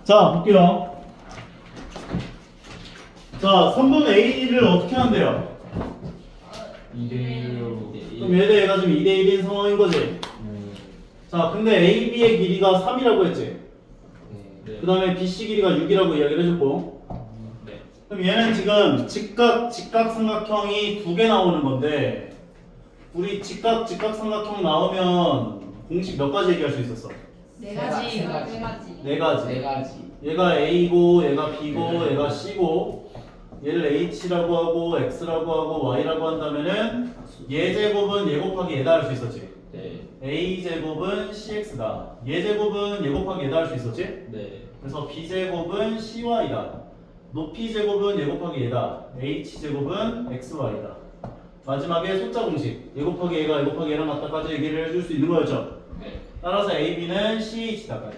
자, 볼게요. 자, 선분 A를 어떻게 한대요? 2대1로 그럼 얘네 얘가 지금 2대1인 상황인 거지? 자, 근데 AB의 길이가 3이라고 했지? 그 다음에 BC 길이가 6이라고 이야기를 해줬고, 네. 그럼 얘는 지금 직각삼각형이 2개 나오는 건데, 우리 직각삼각형 나오면 공식 몇 가지 얘기할 수 있었어? 네 가지. 세 가지. 네 가지. 네 가지. 네 가지. 얘가 A고, 얘가 B고, 얘가 C고, 얘를 H라고 하고, X라고 하고, Y라고 한다면은 얘 제곱은 얘 곱하기 얘다 할 수 있었지? 네. A 제곱은 CX다. 얘 제곱은 얘 곱하기 얘다 할 수 있었지? 네. 그래서 B 제곱은 CY다. 높이 제곱은 얘 곱하기 얘다. H 제곱은 XY다. 마지막에 숫자 공식. 얘 곱하기 얘가 얘 곱하기 얘랑 같다까지 얘기를 해줄 수 있는 거였죠? 네. 따라서 AB는 CH다까지.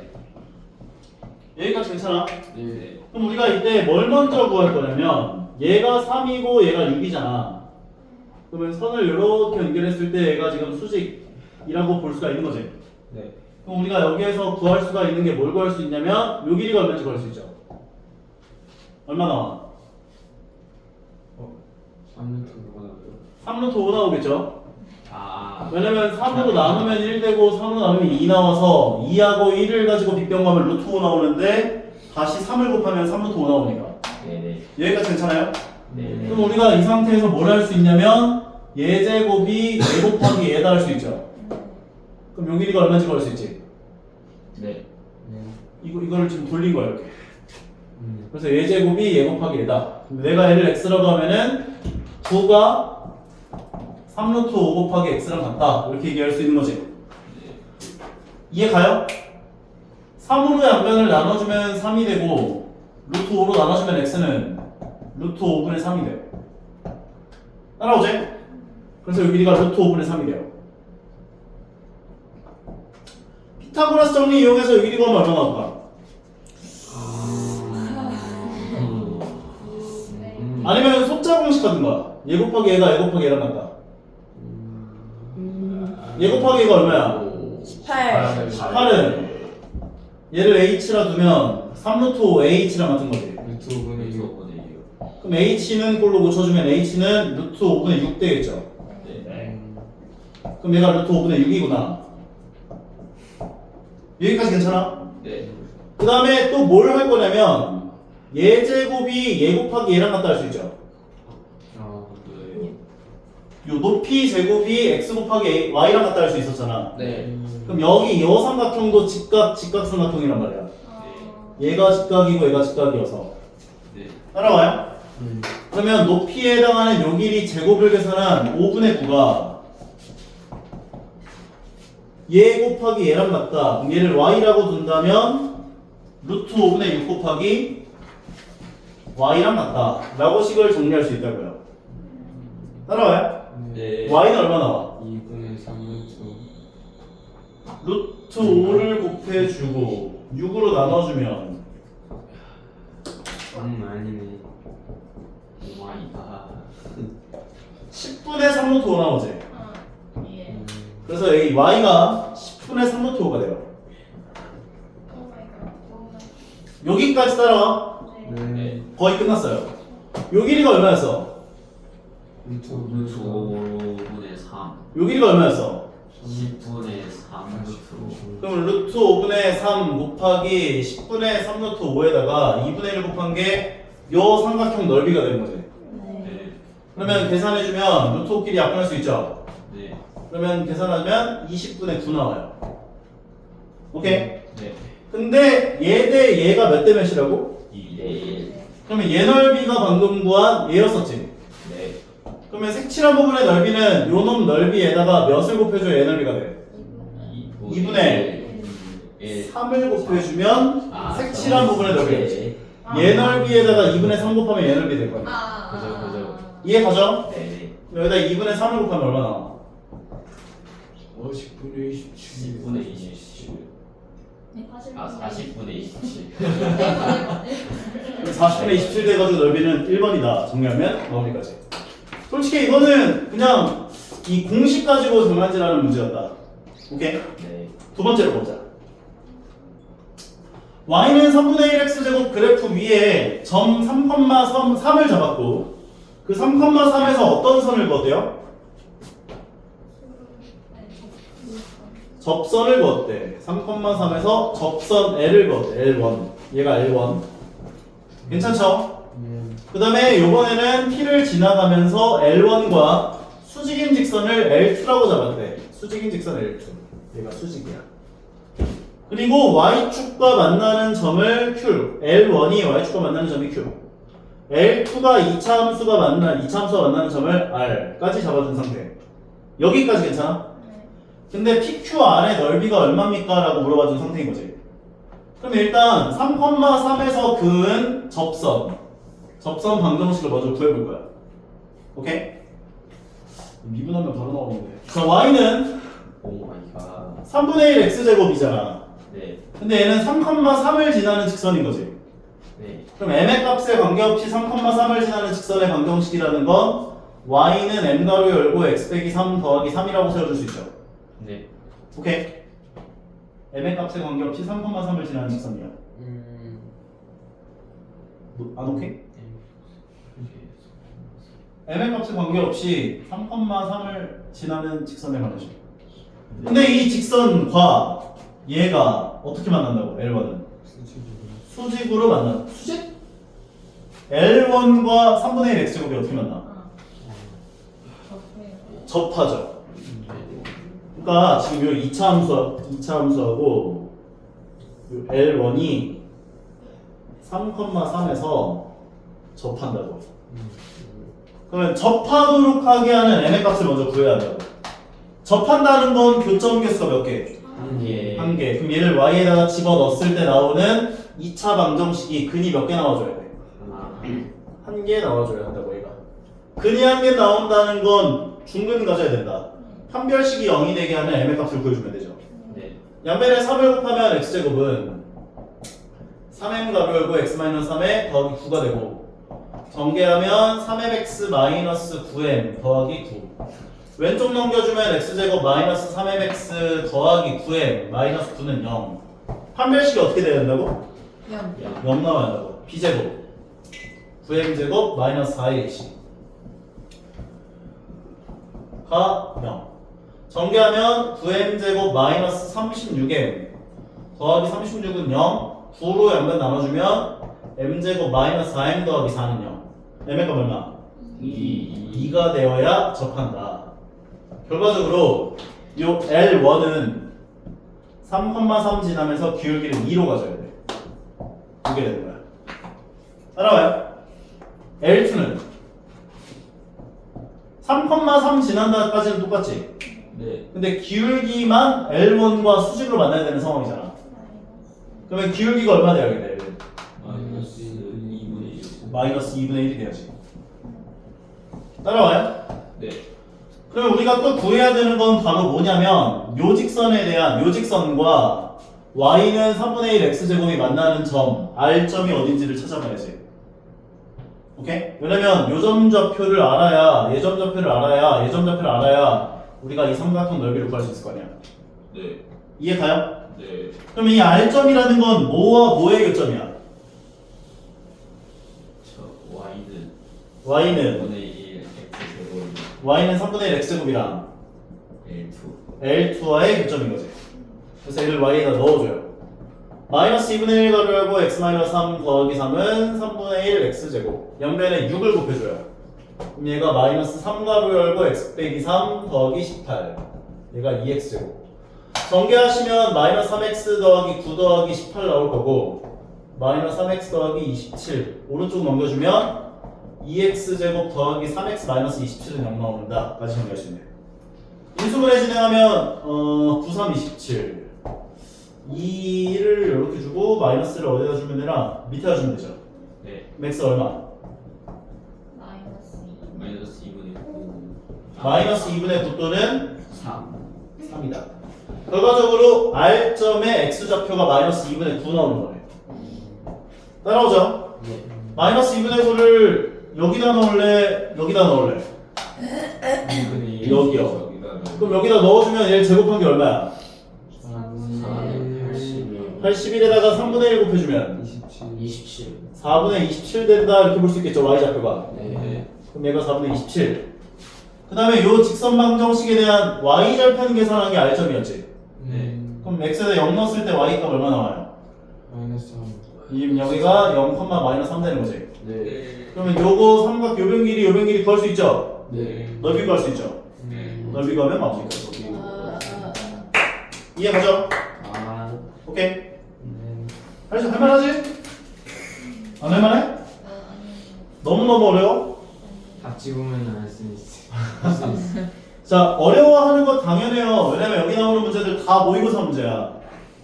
여기까지 괜찮아? 네. 그럼 우리가 이때 뭘 먼저 구할 거냐면 얘가 3이고 얘가 6이잖아. 그러면 선을 이렇게 연결했을 때 얘가 지금 수직이라고 볼 수가 있는 거지. 네. 그럼 우리가 여기에서 구할 수가 있는 게 뭘 구할 수 있냐면 요 길이가 얼마인지 구할 수 있죠. 얼마 나와? 3루트 뭐라고요? 3루트 5 나오겠죠. 아. 왜냐면 3으로 나누면 1 되고 3으로 나누면 2 나와서 2하고 1을 가지고 빗병하면 루트 5 나오는데 다시 3을 곱하면 3루트 5 나오니까 네네. 여기까지 괜찮아요? 네. 그럼 우리가 이 상태에서 뭘 할 수 있냐면 얘 제곱이 얘 곱하기 얘다 할 수 있죠. 그럼 요 길이가 얼마인지 구할 수 있지. 네. 이거를 지금 돌린 거야 이렇게. 그래서 얘 제곱이 얘 곱하기 얘다. 내가 얘를 x라고 하면은 9가 3루트 5 곱하기 x랑 같다. 이렇게 얘기할 수 있는 거지. 이해 가요? 3으로 양변을 나눠주면 3이 되고 루트 5로 나눠주면 x는 루트 5분의 3이 돼. 따라오지? 그래서 이 길이가 루트 5분의 3이 돼요. 피타고라스 정리 이용해서 이 길이가 얼마 나올까? 아니면 숫자 공식 하든가. 얘 곱하기 얘가 얘 곱하기 얘랑 같다. 얘 곱하기 얘가 얼마야? 18. 8은 얘를 h라 두면 3루트 5 h랑 같은 거지. 루트 5분의 6. 그럼 h는 꼴로 고쳐주면 h는 루트 5분의 6 되겠죠. 네. 그럼 얘가 루트 5분의 6이구나. 여기까지 괜찮아? 네. 그 다음에 또 뭘 할 거냐면 얘 제곱이 얘 곱하기 얘랑 같다 할 수 있죠. 아, 네. 요 높이 제곱이 x 곱하기 y랑 같다 할 수 있었잖아. 네. 그럼 여기 요 삼각형도 직각삼각형이란 말이야. 얘가 직각이고 얘가 직각이어서. 네. 따라와요? 그러면 높이에 해당하는 요 길이 제곱을 계산한 5분의 9가 얘 곱하기 얘랑 같다. 그럼 얘를 y라고 둔다면 루트 5분의 6 곱하기 y랑 같다 라고 식을 정리할 수 있다고요. 따라와요? 네. y는 얼마 나와? 2분의 3루트. 루트 5를 곱해주고 6으로 나눠주면 아니네. 오마이갓. 10분의 3루트 5 나오지. 예. 그래서 이 y가 10분의 3루트 5가 돼요. 오 마이 갓. 오 마이 여기까지 따라와. 갓. 네. 네. 거의 끝났어요. 요 길이가 얼마였어? 루트 5분의 3. 요 길이가 얼마였어? 10분의 3루트. 그럼 루트 5분의 3 곱하기 10분의 3루트 5에다가 2분의 1 곱한 게 요 삼각형 넓이가 되는 거지. 네. 그러면 계산해주면 루트 5끼리 약분할 수 있죠. 네. 그러면 계산하면 20분의 9 나와요. 오케이? 네. 근데 얘 대 얘가 몇 대 몇이라고? 2대1. 그러면 얘 넓이가 방금 구한 얘였었지. 네. 그러면 색칠한 부분의 넓이는 요 놈 넓이에다가 몇을 곱해줘야 얘 넓이가 돼? 2분의 3을 곱해주면 아, 색칠한 부분의 넓이가 네. 되지. 얘 넓이에다가 2분의 3 곱하면 얘 넓이 될 거야. 그죠. 이해 가죠? 네. 여기다 2분의 3을 곱하면 얼마 나와? 10분의 27. 10분의 27. 네, 아, 40분의 27. 40분의 27 돼가지고 넓이는 1번이다. 정리하면 마무리까지. 솔직히 이거는 그냥 이 공식 가지고 정한지라는 문제였다. 오케이? 네. 두 번째로 보자. y는 3분의 1x제곱 그래프 위에 점 3,3을 잡았고 그 3,3에서 어떤 선을 그었대요? 접선을 그었대. 3,3에서 접선 L을 그었대. L1. 얘가 L1. 괜찮죠? 그 다음에 요번에는 P를 지나가면서 L1과 수직인 직선을 L2라고 잡았대. 수직인 직선 L2. 얘가 수직이야. 그리고 Y축과 만나는 점을 Q. L1이 Y축과 만나는 점이 Q. L2가 2차 함수가 만나는 점을 R까지 잡아준 상태. 여기까지 괜찮아? 근데 PQR의 넓이가 얼마입니까? 라고 물어봐준 상태인 거지. 그럼 일단 3,3에서 그은 접선 방정식을 먼저 구해볼 거야. 오케이? 미분하면 바로 나오는데. 자, Y는 오 마이 갓. 3분의 1 X제곱이잖아. 네. 근데 얘는 3,3을 지나는 직선인 거지. 네. 그럼 m의 값에 관계없이 3,3을 지나는 직선의 방정식이라는 건 Y는 m 가로 열고 x 빼기 3 더하기 3이라고 세워줄 수 있죠. 네. 오케이. m의 값에 관계없이 3,3을 지나는 직선이야. 안 오케이? m의 값에 관계없이 3,3을 지나는 직선의 방정식. 근데 이 직선과 얘가 어떻게 만난다고? L1은 수직으로 만나. 수직? L1과 3분의 1 x제곱이 어떻게 만나? 접하죠. 그러니까 지금 요 2차 함수하고 요 L1이 3,3에서 접한다고. 그러면 접하도록 하게 하는 m의 값을 먼저 구해야 한다고. 접한다는 건 교점 개수가 몇 개? 한 개. 한 개. 그럼 얘를 y에다가 집어넣었을 때 나오는 2차 방정식이 근이 몇 개 나와줘야 돼? 한 개 나와줘야 한다고 얘가. 근이 한 개 나온다는 건 중근 가져야 된다. 판별식이 0이 되게 하는 m의 값을 구해주면 되죠. 네. 양변에 3을 곱하면 x제곱은 3m 가로 열고 x-3에 더하기 9가 되고 전개하면 3mx 마이너스 9m 더하기 9. 왼쪽 넘겨주면 x제곱 마이너스 3mx 더하기 9m 마이너스 9는 0. 판별식이 어떻게 돼야 된다고? 0 나와야 한다고. b제곱 9m제곱 마이너스 4ax 가 0. 전개하면 9m제곱 마이너스 36m 더하기 36은 0. 9로 양변 나눠주면 m제곱 마이너스 4m 더하기 4는 0. m의 값 얼마? 2가 되어야 접한다. 결과적으로 이 L1은 3,3 지나면서 기울기를 2로 가져야 돼. 이게 되는 거야. 따라와요. L2는 3,3 지난다까지는 똑같지? 네. 근데 기울기만 L1과 수직으로 만나야 되는 상황이잖아. 그러면 기울기가 얼마 돼야 돼? 마이너스 2분의 1. 마이너스 2분의 1이 돼야지. 따라와요? 네. 그러면 우리가 또 구해야 되는 건 바로 뭐냐면 요 직선에 대한 요 직선과 y는 3분의 1 x제곱이 만나는 점 R점이 어딘지를 찾아봐야지. 오케이? 왜냐면 요점 좌표를 알아야 예점 좌표를 알아야 우리가 이 삼각형 넓이를 구할 수 있을 거 아니야. 네. 이해 가요? 네. 그럼 이 R점이라는 건 뭐와 뭐의 교점이야? 저 Y는 y는 3분의 1 X제곱 y는 3분의 1 x제곱이랑 L2. L2와의 교점인 거지. 그래서 얘를 y에다 넣어줘요. 마이너스 2분의 1 가로 열고 x-3 더하기 3은 3분의 1 x제곱. 양변에 6을 곱해줘요. 그럼 얘가 마이너스 3 가로 열고 x 빼기 3 더하기 18. 얘가 2x제곱. 전개하시면 마이너스 3x 더하기 9 더하기 18 나올 거고 마이너스 3x 더하기 27 오른쪽 넘겨주면 2x제곱 더하기 3x 마이너스 27은 0 나옵니다. 까지 정리할 수 있네. 인수분해 진행하면 9, 3, 27 2를 이렇게 주고 마이너스를 어디다 주면 되나? 밑에다 주면 되죠. 네. 맥스 얼마? 마이너스 2분의 9. 마이너스 2분의 9 또는 3. 3이다. 결과적으로 R점의 X좌표가 마이너스 2분의 9 나오는 거네. 따라오죠? 네. 마이너스 2분의 9를 여기다 넣을래? 여기다 넣을래? 2분의 1. 여기요. 그럼 여기다 넣어주면 얘를 제곱한 게 얼마야? 480. 81에다가 3분의 1 곱해주면 27. 4분의 27 된다 이렇게 볼 수 있겠죠 y좌표가. 네. 그럼 얘가 4분의 27. 그 다음에 요 직선 방정식에 대한 y절편 계산한 게 r점이었지. 네. 그럼 x에다 0 넣었을 때 y값 얼마 나와요? 마이너스 3. 이 여기가 0, 마이너스 3 되는 거지. 네. 그러면 요거 삼각 요변 길이 구할 수 있죠? 네. 넓이 구할 수 있죠? 넓이 구하면 마우스니까 여기. 이해가죠? 아. 오케이. 네. 할만하지? 안 할만해? 너무너무 어려워? 다 찍으면 알 수 있어. 할 수 있어. 자, 어려워하는 거 당연해요. 왜냐면 여기 나오는 문제들 다 모의고사 문제야.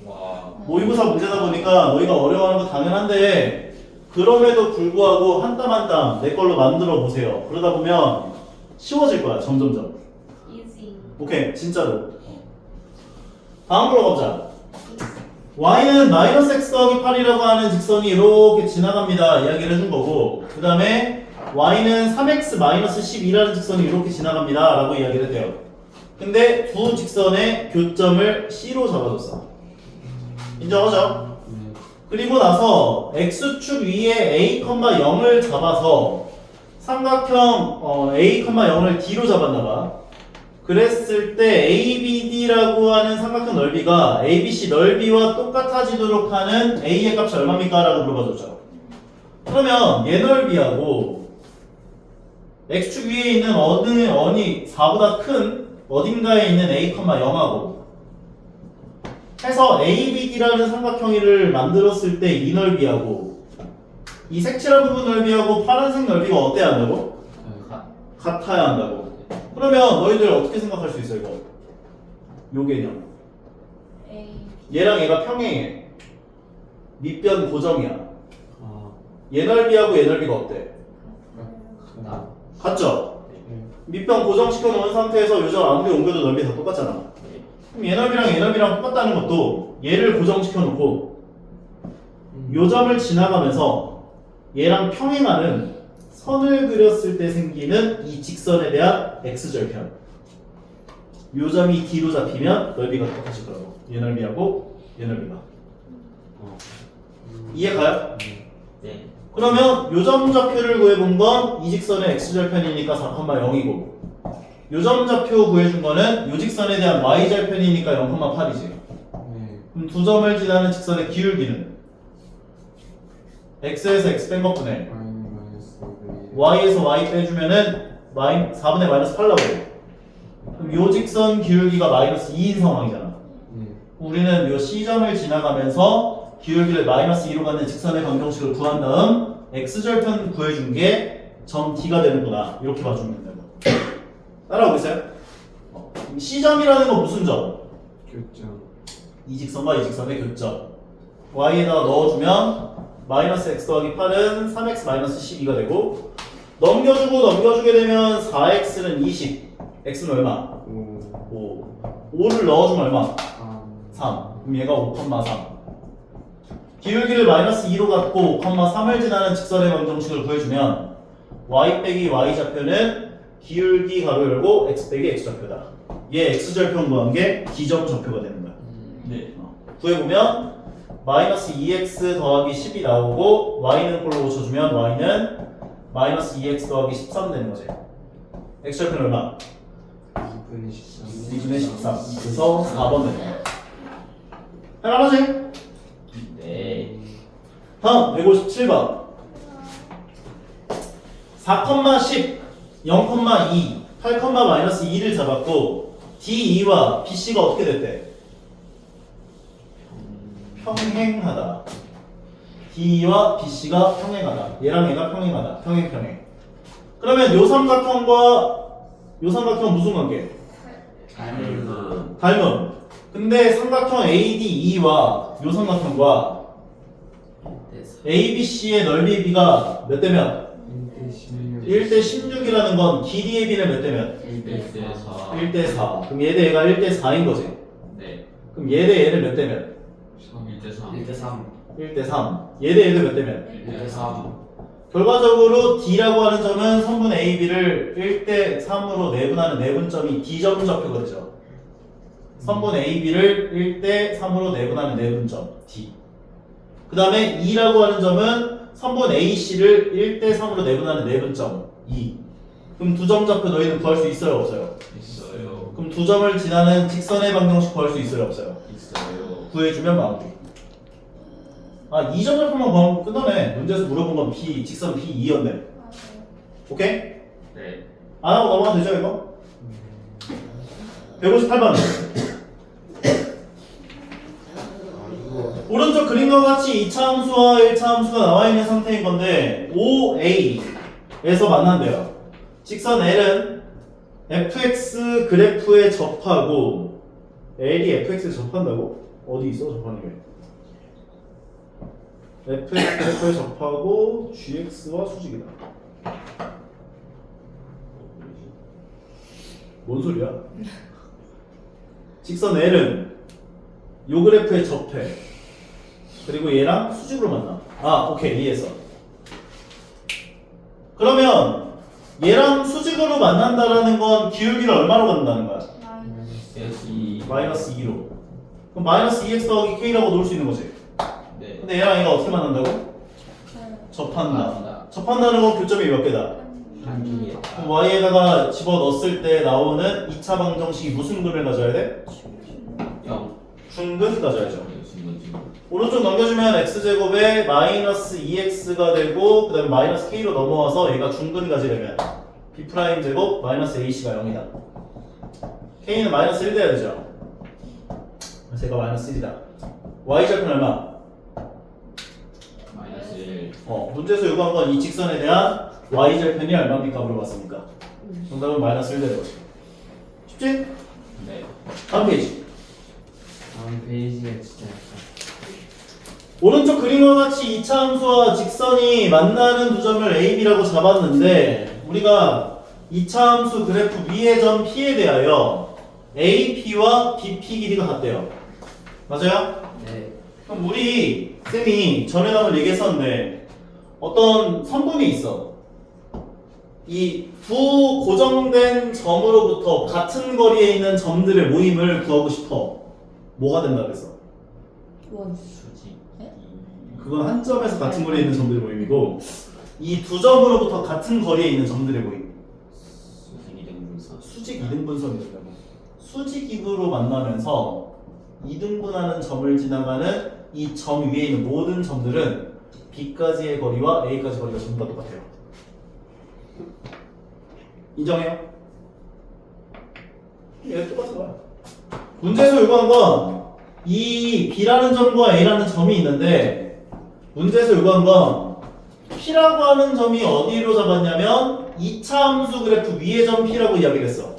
와. 모의고사 문제다 보니까 너희가 어려워하는 거 당연한데 그럼에도 불구하고 한 땀 한 땀 내 걸로 만들어 보세요. 그러다 보면 쉬워질 거야, 점점점. easy. 오케이, 진짜로. 다음 걸로 가보자. y는 마이너스 x 더하기 8이라고 하는 직선이 이렇게 지나갑니다. 이야기를 해준 거고, 그 다음에 y는 3x 마이너스 12라는 직선이 이렇게 지나갑니다. 라고 이야기를 했대요. 근데 두 직선의 교점을 C로 잡아줬어. 인정하죠? 네. 그리고 나서 x축 위에 a, 0을 잡아서 삼각형 a, 0을 d로 잡았나봐. 그랬을 때 ABD라고 하는 삼각형 넓이가 ABC 넓이와 똑같아지도록 하는 A의 값이 얼마입니까? 라고 물어봐줬죠. 그러면 얘 넓이하고 X축 위에 있는 어느 언이 4보다 큰 어딘가에 있는 A, 0하고 해서 ABD라는 삼각형을 만들었을 때 이 넓이하고 이 색칠한 부분 넓이하고 파란색 넓이가 어때야 한다고? 같아야 한다고. 그러면 너희들 어떻게 생각할 수 있어 이거? 요 개념. A. 얘랑 얘가 평행해. 밑변 고정이야. 아. 얘 넓이하고 얘 넓이가 어때? 나. 같죠? 네. 밑변 고정시켜 놓은 상태에서 요점 아무리 옮겨도 넓이 다 똑같잖아. 그럼 얘 넓이랑 얘 넓이랑 똑같다는 것도 얘를 고정시켜 놓고 요점을 지나가면서 얘랑 평행하는 선을 그렸을 때 생기는 이 직선에 대한 x절편. 요점이 D로 잡히면 넓이가 똑같을 거라고. 얘 넓이하고 얘 넓이가. 이해가요? 네. 그러면 요점좌표를 구해본 건 이 직선의 x절편이니까 4,0이고 요점좌표 구해준 거는 요 직선에 대한 y절편이니까 0,8이지. 네. 그럼 두 점을 지나는 직선의 기울기는 x에서 x 뺀 것분에 마이너스 5분의 1. y에서 y 빼주면은 4분의 마이너스 8 나오고. 그럼 요 직선 기울기가 마이너스 2인 상황이잖아. 네. 우리는 요 C점을 지나가면서 기울기를 마이너스 2로 갖는 직선의 방정식을 구한 다음 x절편 구해준 게 점 D가 되는구나. 이렇게 봐주면 된다고. 따라오고 있어요? 그럼 C점이라는 건 무슨 점? 교점. 이 직선과 이 직선의 교점. y에다가 넣어주면 마이너스 x 더하기 8은 3x 마이너스 12가 되고 넘겨주고 넘겨주게 되면 4x는 20, x는 얼마? 5. 5를 넣어주면 얼마? 3. 3. 그럼 얘가 5,3. 기울기를 마이너스 2로 갖고 5,3을 지나는 직선의 방정식을 구해주면 y 빼기 y 좌표는 기울기 가로 열고 x 빼기 x 좌표다. 얘 x절편 구한 게 D점 좌표가 되는 거야. 네. 구해보면 마이너스 2x 더하기 10이 나오고 y는 꼴로 고쳐주면 y는 마이너스 2x 더하기 13 되는 거지. x절편 얼마? 2분의 13. 2분의 13. 그래서 4번 되는 거야. 할만하지? 네. 다음 157번 4,10 0,2 8, 마이너스 2를 잡았고 D2와 BC가 어떻게 됐대? 평행하다. D와 BC가 평행하다. 얘랑 얘가 평행하다. 평행. 그러면 요 삼각형과 요 삼각형 무슨 관계? 닮음. 근데 삼각형 ADE와 요 삼각형과 ABC의 넓이 비가 몇 대면? 1대 16이라는 건 길이의 비는 몇 대면? 1대 4. 1대 4. 그럼 얘 대 얘가 1대 4인 거지. 네. 그럼 얘 대 얘는 몇 대면? 1대 3. 1대 3. 1대 3. 얘 대 얘는 몇 대면? 1대 3. 결과적으로 D라고 하는 점은 성분 AB를 1대 3으로 내분하는 내분점이 D점 좌표가 되죠. 선분 A, B를 1대 3으로 내분하는 내분점 D. 그 다음에 2라고 하는 점은 선분 A, C를 1대 3으로 내분하는 내분점 E. 그럼 두 점 좌표 너희는 구할 수 있어요, 없어요? 있어요. 그럼 두 점을 지나는 직선의 방정식 구할 수 있어요, 없어요? 있어요. 구해주면 마무리. 아, 이 점 좌표만 구하면 끝나네. 문제에서 물어본 건 B, 직선 B2였네. 맞아요. 오케이? 네. 안 하고 넘어가도 되죠, 이거? 158번. 오른쪽 그림과 같이 2차 함수와 1차 함수가 나와 있는 상태인 건데 OA에서 만난대요. 직선 L은 fx 그래프에 접하고 L이 fx에 접한다고? 어디 있어 접하는 게? fx 그래프에 접하고 gx와 수직이다. 뭔 소리야? 직선 L은 요 그래프에 접해. 그리고 얘랑 수직으로 만나. 아, 오케이, 이해했어. 그러면 얘랑 수직으로 만난다라는 건 기울기를 얼마로 갖는다는 거야? 여기. 마이너스 2로. 그럼 마이너스 2x 더하기 k라고 놓을 수 있는 거지. 네. 근데 얘랑 얘가 어떻게 만난다고? 접한다. 접한다는 건 교점이 몇 개다? 한 개에 그럼 y에다가 집어 넣었을 때 나오는 2차 방정식이 무슨 근을 가져야 돼? 0. 중근 가져야죠. 지금 오른쪽 넘겨주면 x제곱에 마이너스 2x가 되고 그 다음에 마이너스 k로 넘어와서 얘가 중근 가지려면 b' 제곱 마이너스 ac가 0이다. k는 마이너스 1 돼야 되죠. 그래서 얘가 마이너스 1이다. y절편 얼마? 마이너스 1. 문제에서 요구한 건 이 직선에 대한 y절편이 얼마입니까 물어봤으니까 정답은 마이너스 1 되는 거지. 쉽지? 네. 다음 페이지. 다음 페이지가 진짜 약간 오른쪽 그림과 같이 2차 함수와 직선이 만나는 두 점을 A, B라고 잡았는데 우리가 2차 함수 그래프 위의 점 P에 대하여 AP와 BP 길이가 같대요. 맞아요? 네. 그럼 우리 쌤이 전에 한번 얘기했었는데 어떤 선분이 있어. 이 두 고정된 점으로부터 같은 거리에 있는 점들의 모임을 구하고 싶어. 뭐가 된다 그랬어? 원. 수직. 그건 한 점에서 같은 거리에 있는 점들의 모임이고 이 두 점으로부터 같은 거리에 있는 점들의 모임. 수직 이등분선. 수직 이등분선이 된다고. 수직입으로 만나면서 이등분하는 점을 지나가는 이 점 위에 있는 모든 점들은 B까지의 거리와 A까지 거리가 전부 다 똑같아요. 인정해요? 얘 똑같은 거야. 문제에서 요구한 건 이 B라는 점과 A라는 점이 있는데 문제에서 요구한 건 P라고 하는 점이 어디로 잡았냐면 2차 함수 그래프 위의 점 P라고 이야기를 했어.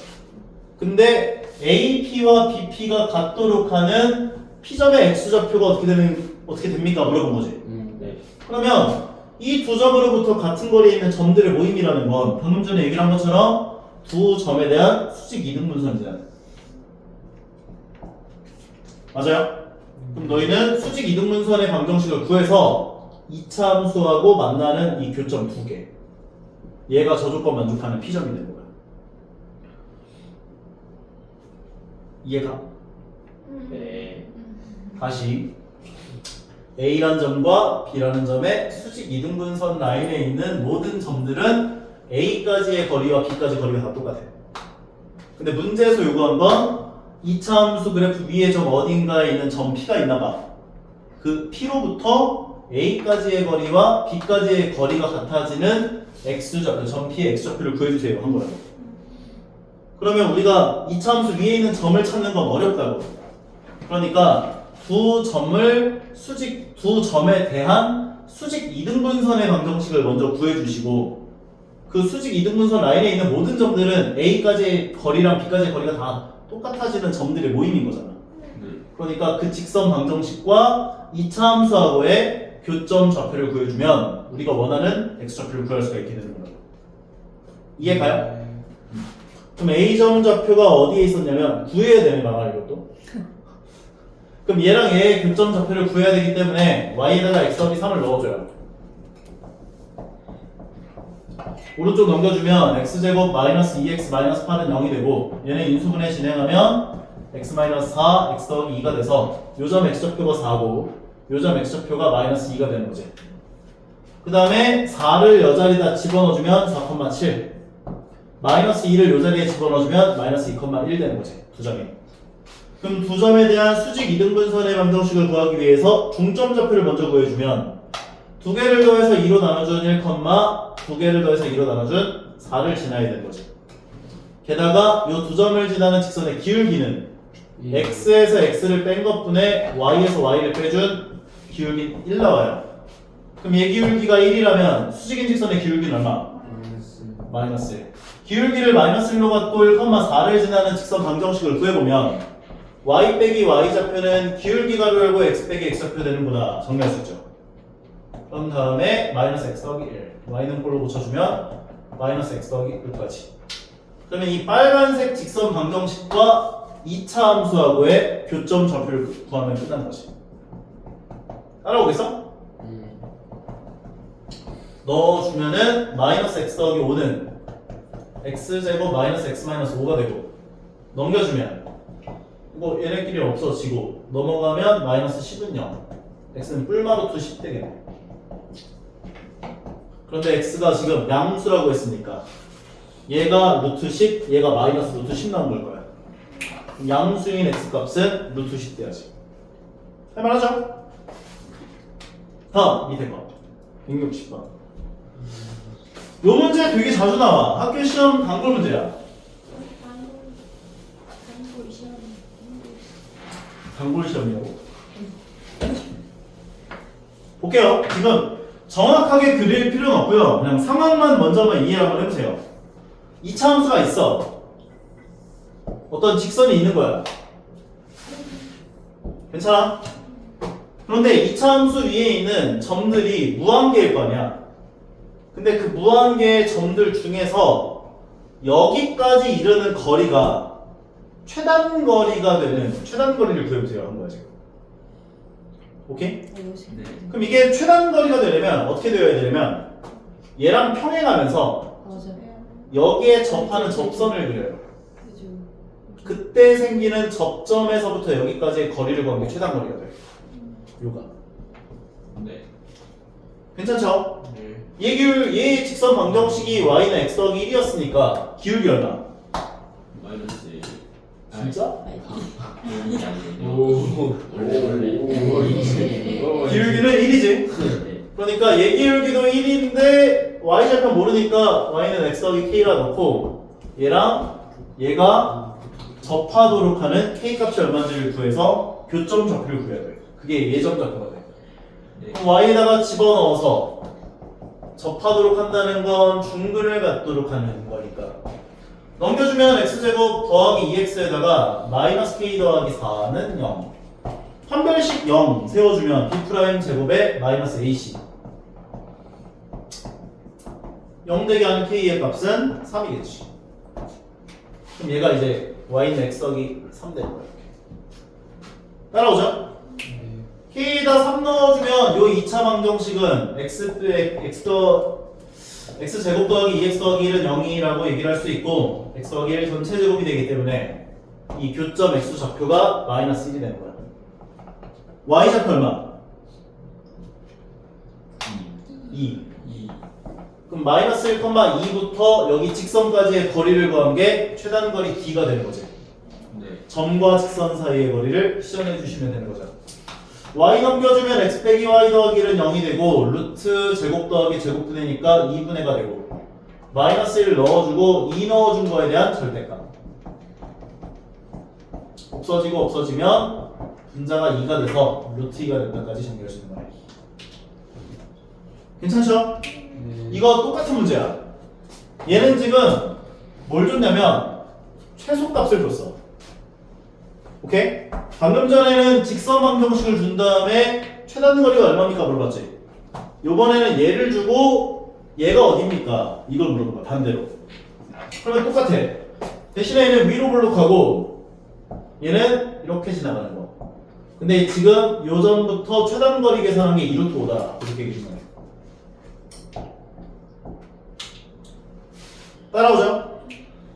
근데 AP와 BP가 같도록 하는 P점의 X좌표가 어떻게 됩니까? 물어본 거지. 네. 그러면 이 두 점으로부터 같은 거리에 있는 점들의 모임이라는 건 방금 전에 얘기를 한 것처럼 두 점에 대한 수직 이등분선이잖아. 맞아요? 그럼 너희는 수직 이등분선의 방정식을 구해서 2차 함수하고 만나는 이 교점 두 개. 얘가 저 조건 만족하는 P점이 되는 거야. 이해가? 네. 다시 A라는 점과 B라는 점의 수직 이등분선 라인에 있는 모든 점들은 A까지의 거리와 B까지 거리가 다 똑같아요. 근데 문제에서 요구한 건 2차 함수 그래프 위에 점 어딘가에 있는 점 P가 있나봐. 그 P로부터 A까지의 거리와 B까지의 거리가 같아지는 X좌표, 점 P의 X좌표를 구해주세요 한 거라고. 그러면 우리가 2차 함수 위에 있는 점을 찾는 건 어렵다고. 그러니까 두 점에 대한 수직 이등분선의 방정식을 먼저 구해주시고 그 수직 이등분선 라인에 있는 모든 점들은 A까지의 거리랑 B까지의 거리가 다 똑같아지는 점들의 모임인 거잖아. 그러니까 그 직선 방정식과 2차 함수하고의 교점 좌표를 구해주면 우리가 원하는 X좌표를 구할 수가 있게 되는 거야. 이해 가요? 그럼 A점 좌표가 어디에 있었냐면 구해야 되는 거야 이것도. 그럼 얘랑 얘의 교점 좌표를 구해야 되기 때문에 y에다가 x 더하기 3을 넣어줘요. 오른쪽 넘겨주면 x제곱 마이너스 2x 마이너스 8은 0이 되고 얘네 인수분해 진행하면 x-4 x 더하기 2가 돼서 요점 x좌표가 4고 요점 x좌표가 마이너스 2가 되는 거지. 그 다음에 4를 여자리에다 집어넣어주면 4,7 마이너스 2를 요자리에 집어넣어주면 마이너스 2,1 되는 거지. 두 점이. 그럼 두 점에 대한 수직 이등분선의 방정식을 구하기 위해서 중점 좌표를 먼저 구해주면 두 개를 더해서 2로 나눠준 1, 두 개를 더해서 2로 나눠준 4를 지나야 되는 거지. 게다가 이 두 점을 지나는 직선의 기울기는 x에서 x를 뺀 것분에 y에서 y를 빼준 기울기 1 나와요. 그럼 얘 기울기가 1이라면 수직인 직선의 기울기는 얼마? 마이너스 1. 기울기를 마이너스 1로 갖고 1,4를 지나는 직선 방정식을 구해보면 y 빼기 y 좌표는 기울기 가로 열고 x 빼기 x 좌표 되는구나 정리할 수 있죠. 그럼 다음에 마이너스 x 더하기 1 y는 꼴로 고쳐주면 마이너스 x 더하기 1까지. 그러면 이 빨간색 직선 방정식과 2차 함수하고의 교점 좌표를 구하면 끝나는 거지. 따라오겠어? 넣어주면은 마이너스 x 더하기 5는 x제곱 마이너스 x 마이너스 5가 되고 넘겨주면 이거 얘네끼리 없어지고 넘어가면 마이너스 10은 0 x는 뿔마루트 10 되겠네. 그런데 x가 지금 양수라고 했으니까 얘가 루트 10 얘가 마이너스 루트 10 나온 걸 거야. 양수인 x 값은 루트 10 돼야지. 할만하죠? 다음 밑에 거 160번. 요 문제 되게 자주 나와. 학교 시험 단골 문제야. 단골 시험이라고. 볼게요. 지금 정확하게 그릴 필요는 없고요. 그냥 상황만 먼저 한번 이해를 한번 해보세요. 2차 함수가 있어. 어떤 직선이 있는 거야. 괜찮아? 그런데 2차 함수 위에 있는 점들이 무한계일 거 아니야. 근데 그 무한계의 점들 중에서 여기까지 이르는 거리가 최단 거리가 되는 최단 거리를 구해보세요 한 거야 지금. 오케이? 네. 그럼 이게 최단 거리가 되려면 어떻게 되어야 되냐면 얘랑 평행하면서 맞아요. 여기에 접하는 접선을 그려요. 그죠. 그때 생기는 접점에서부터 여기까지의 거리를 구하는 게 최단 거리가 돼요. 요가. 네. 괜찮죠? 얘 직선 방정식이 y는 x 더하기 1이었으니까 기울기 얼마? 마이너스 1. 진짜? 기울기 아니군요. 오. 원래. 기울기는 1이지. 네. 그러니까 얘 기울기도 1인데 y좌표 모르니까 y는 x 더하기 k라 넣고 얘랑 얘가 접하도록 하는 k 값이 얼마인지를 구해서 교점 좌표를 구해야 돼. 그게 예점 좌표가 돼. 네. 그럼 y에다가 집어넣어서 접하도록 한다는 건 중근을 갖도록 하는 거니까 넘겨주면 x제곱 더하기 2x에다가 마이너스 k 더하기 4는 0 판별식 0 세워주면 b' 제곱에 마이너스 ac 0 되게 하는 k의 값은 3이겠지. 그럼 얘가 이제 y는 x 더하기 3 되는 거야. 따라오죠? k에다 3 넣어주면 요 2차 방정식은 x 제곱 더하기 2x 더하기 1은 0이라고 얘기를 할 수 있고 x 더하기 1 전체 제곱이 되기 때문에 이 교점 x 좌표가 마이너스 1이 되는 거야. y 좌표 얼마? 2. 그럼 마이너스 1,2부터 여기 직선까지의 거리를 구한 게 최단 거리 d가 되는 거지. 네. 점과 직선 사이의 거리를 시정해 주시면 되는 거죠. y 넘겨주면 x 빼기 y 더하기 1은 0이 되고 루트 제곱 더하기 제곱분이니까 2분의가 되고 마이너스 1 넣어주고 2 넣어준 거에 대한 절대값 없어지고 없어지면 분자가 2가 돼서 루트 2가 된다까지 정리할 수 있는 거예요. 괜찮죠? 이거 똑같은 문제야. 얘는 지금 뭘 줬냐면 최소값을 줬어. 오케이? 방금 전에는 직선 방정식을 준 다음에 최단 거리가 얼마입니까 물어봤지. 요번에는 얘를 주고 얘가 어딥니까 이걸 물어본 거야. 반대로. 그러면 똑같아. 대신에 얘는 위로 블록하고 얘는 이렇게 지나가는 거. 근데 지금 요점부터 최단 거리 계산한 게 2루트 5다 이렇게 얘기해 주는 거야. 따라오죠?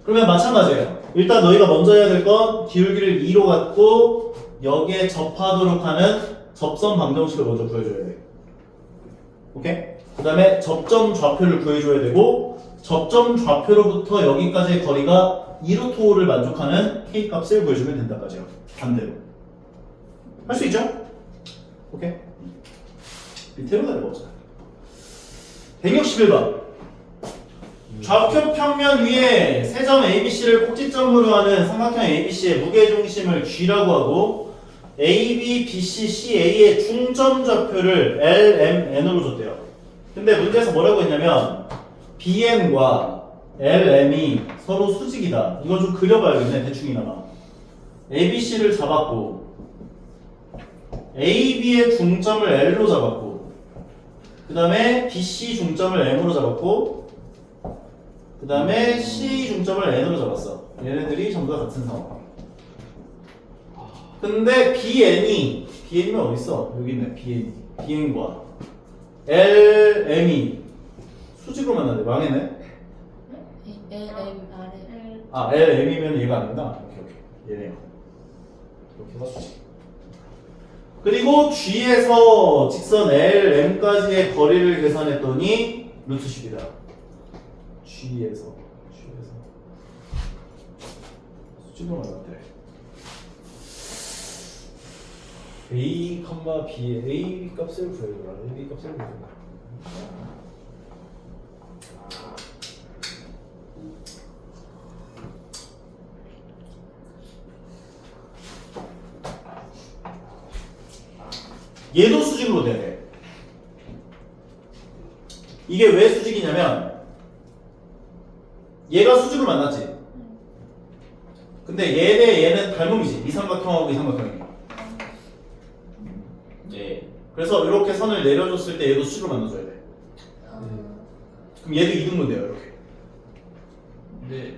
그러면 마찬가지예요. 일단 너희가 먼저 해야 될 건 기울기를 2로 갖고 여기에 접하도록 하는 접선 방정식을 먼저 구해줘야 돼. 오케이? 그 다음에 접점 좌표를 구해줘야 되고 접점 좌표로부터 여기까지의 거리가 2루트5를 만족하는 K값을 구해주면 된다까지요. 반대로. 할 수 있죠? 오케이? 밑으로 내려보자. 161번. 좌표 평면 위에 세 점 ABC를 꼭지점으로 하는 삼각형 ABC의 무게중심을 G라고 하고 AB, BC, CA의 중점 좌표를 L, M, N으로 줬대요. 근데 문제에서 뭐라고 했냐면 BM과 LM이 서로 수직이다. 이건 좀 그려봐야겠네. 대충이나마. ABC를 잡았고 AB의 중점을 L로 잡았고 그 다음에 BC 중점을 M으로 잡았고 그 다음에 C 중점을 N으로 잡았어. 얘네들이 전부 다 같은 상황. 근데 BN이면 어딨어? 여기 있네. BN과 LM이 수직으로 만나네. 망했네. L, M, 아래. 아 LM이면 얘가 아닌가? 오케이. 얘네요. 이렇게 해서 수직. 그리고 G에서 직선 LM까지의 거리를 계산했더니 루트 10이다. G에서 수직으로 만났대. A, B의 A 값을 구해줘라. A 값을 구해줘라. 얘도 수직으로 돼야 돼. 이게 왜 수직이냐면 얘가 수직으로 만났지. 근데 얘 대 얘는 닮음이지. 이 삼각형하고 이 삼각형이. 네. 그래서 이렇게 선을 내려줬을 때 얘도 수직으로 만나줘야 돼. 그럼 얘도 이등분 돼요. 이렇게. 네.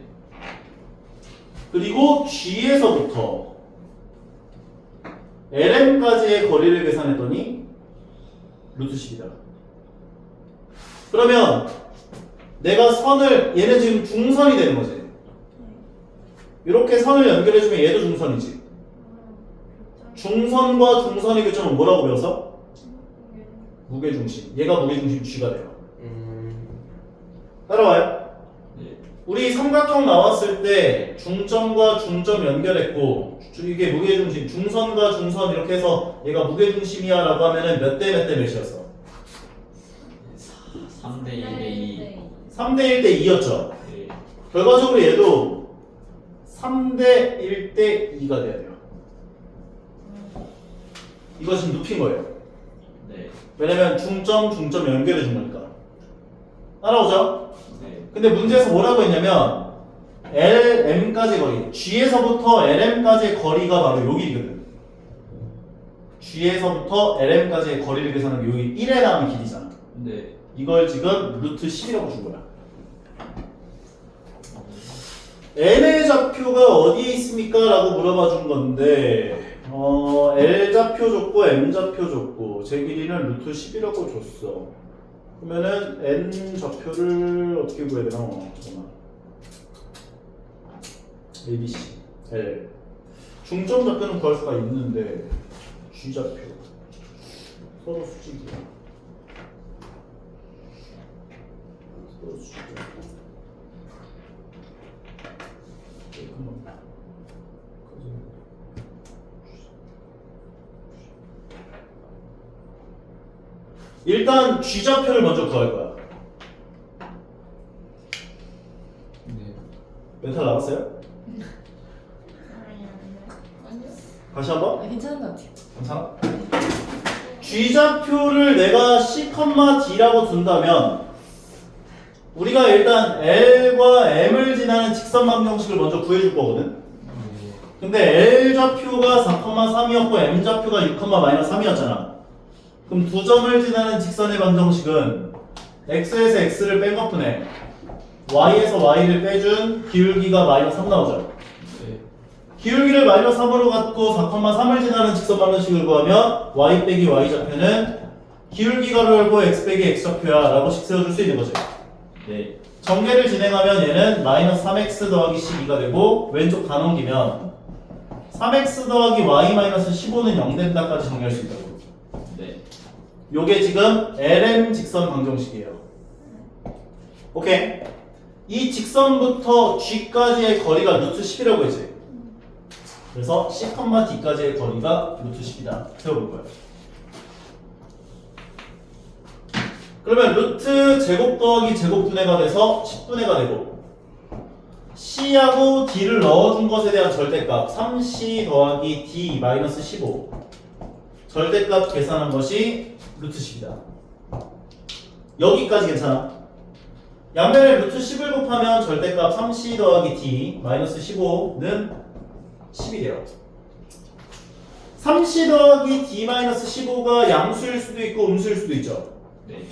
그리고 G에서부터 LM까지의 거리를 계산했더니 루트 10이다. 그러면 내가 선을 얘는 지금 중선이 되는 거지. 이렇게 선을 연결해주면 얘도 중선이지. 중선과 중선의 교점은 뭐라고 배웠어? 무게중심. 얘가 무게중심 G가 돼요. 따라와요. 네. 우리 삼각형 나왔을 때 중점과 중점 연결했고 이게 무게중심, 중선과 중선 이렇게 해서 얘가 무게중심이야 라고 하면은 몇 대 몇 대 몇이었어? 3대 1대 2. 3대 1대 2였죠. 네. 결과적으로 얘도 3대 1대 2가 돼야 돼요. 이거 지금 눕힌 거예요. 네. 왜냐면 중점 연결해 준 거니까. 따라오죠? 네. 근데 문제에서 뭐라고 했냐면 LM까지 거리, G에서부터 LM까지의 거리가 바로 요 길이거든. G에서부터 LM까지의 거리를 계산하는 게 여기 1에 나오는 길이잖아. 네. 이걸 지금 루트 10이라고 준 거야. N의 좌표가 어디에 있습니까? 라고 물어봐 준 건데 L 좌표 줬고 M 좌표 줬고 제 길이는 루트 10이라고 줬어. 그러면은 N 좌표를 어떻게 구해야 되나? 잠깐만. A, B, C, L. 중점 좌표는 구할 수가 있는데 G 좌표 서로 수직이야. 서로 수직이야. 일단 G 좌표를 먼저 구할 거야. 네. 멘탈 나갔어요? 다시 한번? 괜찮은 것 같아요. 괜찮아? G 좌표를 내가 C,D라고 둔다면 우리가 일단 L과 M을 지나는 직선 방정식을 먼저 구해줄 거거든. 근데 L 좌표가 4,3이었고 M 좌표가 6,-3이었잖아. 그럼 두 점을 지나는 직선의 방정식은 X에서 X를 뺀 것뿐에 Y에서 Y를 빼준 기울기가 -3 나오죠. 네. 기울기를 -3으로 갖고 4,3을 지나는 직선 방정식을 구하면 Y 빼기 Y 좌표는 기울기 가로 열고 X 빼기 X 좌표야 라고 식 세워줄 수 있는 거지. 네. 전개를 진행하면 얘는 마이너스 3x 더하기 12가 되고 왼쪽 다 넘기면 3x 더하기 y 마이너스 15는 0 된다까지 정리할 수 있다고. 네. 요게 지금 LM 직선 방정식이에요. 오케이. 이 직선부터 G까지의 거리가 루트 10이라고 했지. 그래서 C, D까지의 거리가 루트 10이다. 세워볼 거예요. 그러면 루트 제곱 더하기 제곱분해가 돼서 10분해가 되고 C하고 D를 넣어준 것에 대한 절대값 3C 더하기 D 마이너스 15 절대값 계산한 것이 루트 10이다. 여기까지 괜찮아? 양변에 루트 10을 곱하면 절대값 3C 더하기 D 마이너스 15는 10이 돼요. 3C 더하기 D 마이너스 15가 양수일 수도 있고 음수일 수도 있죠. 네.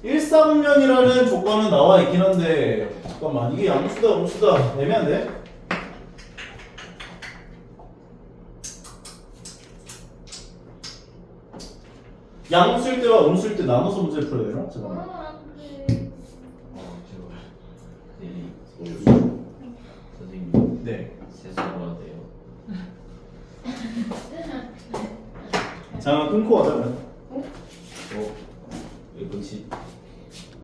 일사분면이라는 조건은 나와 있긴 한데 잠깐만 이게 양수다 음수다 애매한데? 양수일 때와 음수일 때 나눠서 문제를 풀어야 되나? 잠깐만. 안돼. 제발. 선생님. 선생님. 네. 세수가 돼요. 잠깐 끊고 하자면. 왜 그렇지?